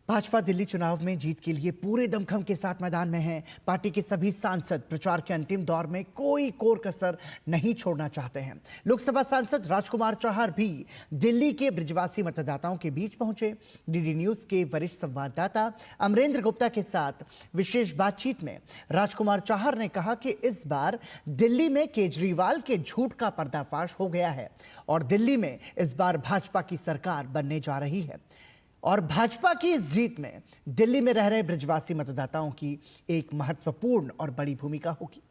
भाजपा दिल्ली चुनाव में जीत के लिए पूरे दमखम के साथ मैदान में है। पार्टी के सभी सांसद प्रचार के अंतिम दौर में कोई कोर कसर नहीं छोड़ना चाहते हैं। लोकसभा सांसद राजकुमार चाहर भी दिल्ली के ब्रजवासी मतदाताओं के बीच पहुंचे। डीडी न्यूज के वरिष्ठ संवाददाता अमरेंद्र गुप्ता के साथ विशेष बातचीत में राजकुमार चाहर ने कहा कि इस बार दिल्ली में केजरीवाल के झूठ का पर्दाफाश हो गया है और दिल्ली में इस बार भाजपा की सरकार बनने जा रही है और भाजपा की इस जीत में दिल्ली में रह रहे ब्रजवासी मतदाताओं की एक महत्वपूर्ण और बड़ी भूमिका होगी।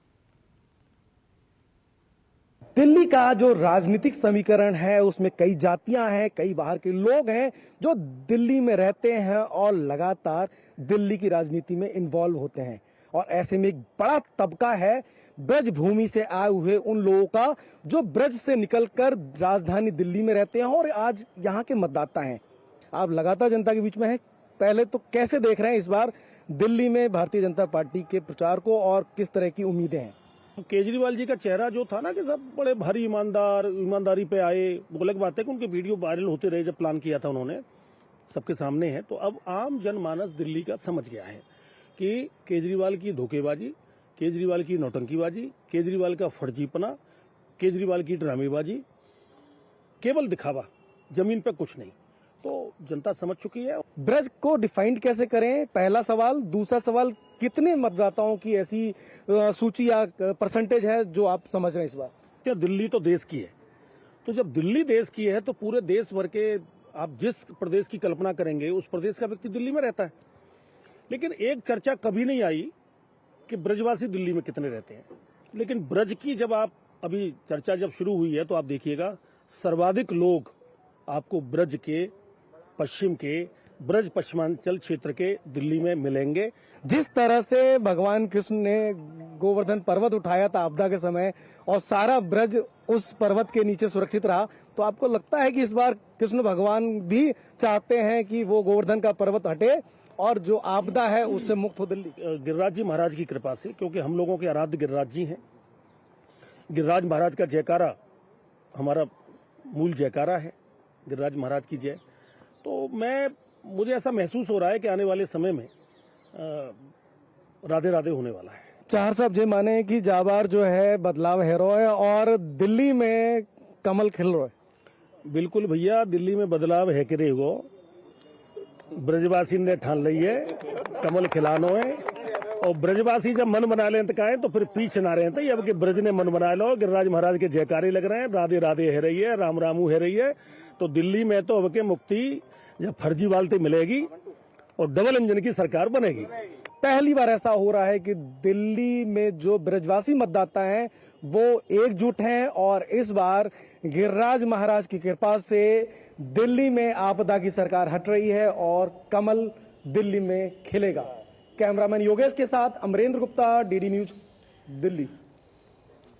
दिल्ली का जो राजनीतिक समीकरण है उसमें कई जातियां हैं, कई बाहर के लोग हैं जो दिल्ली में रहते हैं और लगातार दिल्ली की राजनीति में इन्वॉल्व होते हैं। और ऐसे में एक बड़ा तबका है ब्रज भूमि से आए हुए उन लोगों का जो ब्रज से निकलकर राजधानी दिल्ली में रहते हैं और आज यहाँ के मतदाता हैं। आप लगातार जनता के बीच में हैं, पहले तो कैसे देख रहे हैं इस बार दिल्ली में भारतीय जनता पार्टी के प्रचार को और किस तरह की उम्मीदें हैं? केजरीवाल जी का चेहरा जो था ना कि सब बड़े भारी ईमानदारी पे आए, वो अलग बात है कि उनके वीडियो वायरल होते रहे जब प्लान किया था उन्होंने, सबके सामने है। तो अब आम जनमानस दिल्ली का समझ गया है कि केजरीवाल की धोखेबाजी, केजरीवाल की नौटंकीबाजी, केजरीवाल का फर्जीपना, केजरीवाल की ड्रामेबाजी, केवल दिखावा, जमीन पे कुछ नहीं, तो जनता समझ चुकी है। ब्रज को डिफाइंड कैसे करें, पहला सवाल। दूसरा सवाल, कितने मतदाताओं की ऐसी सूची या परसेंटेज है जो आप समझ रहे हैं इस बार? क्या दिल्ली तो देश की है, तो जब दिल्ली देश की है तो पूरे देश भर के आप जिस प्रदेश की कल्पना करेंगे उस प्रदेश का व्यक्ति दिल्ली में रहता है। लेकिन एक चर्चा कभी नहीं आई कि ब्रजवासी दिल्ली में कितने रहते हैं। लेकिन ब्रज की जब आप अभी चर्चा जब शुरू हुई है तो आप देखिएगा सर्वाधिक लोग आपको ब्रज के पश्चिम के ब्रज पश्चिमांचल क्षेत्र के दिल्ली में मिलेंगे। जिस तरह से भगवान कृष्ण ने गोवर्धन पर्वत उठाया था आपदा के समय और सारा ब्रज उस पर्वत के नीचे सुरक्षित रहा, तो आपको लगता है कि इस बार कृष्ण भगवान भी चाहते हैं कि वो गोवर्धन का पर्वत हटे और जो आपदा है उससे मुक्त हो दिल्ली? गिरिराज जी महाराज की कृपा से, क्योंकि हम लोगों के आराध्य गिरिराज जी हैं। गिरिराज महाराज का जयकारा हमारा मूल जयकारा है, गिरिराज महाराज की जय। तो मुझे ऐसा महसूस हो रहा है कि आने वाले समय में राधे राधे होने वाला है। चाहर साहब जी माने कि जाबार जो है बदलाव है रो है और दिल्ली में कमल खिल रहा है। बिल्कुल भैया, दिल्ली में बदलाव है कि रेगो ब्रजवासी ने ठान ली है, कमल खिलानो है। और ब्रजवासी जब मन बना लें तो कहें तो फिर पीछे ना रहे थे। अब कि ब्रज ने मन बना लो, गिरिराज महाराज के जयकारे लग रहे हैं, राधे राधे है रही है, राम रामू है रही है। तो दिल्ली में तो अब के मुक्ति जब फर्जीवालती मिलेगी और डबल इंजन की सरकार बनेगी। पहली बार ऐसा हो रहा है कि दिल्ली में जो ब्रजवासी मतदाता हैं वो एकजुट हैं और इस बार गिरिराज महाराज की कृपा से दिल्ली में आपदा की सरकार हट रही है और कमल दिल्ली में खिलेगा। कैमरामैन योगेश के साथ अमरेंद्र गुप्ता, डीडी न्यूज, दिल्ली।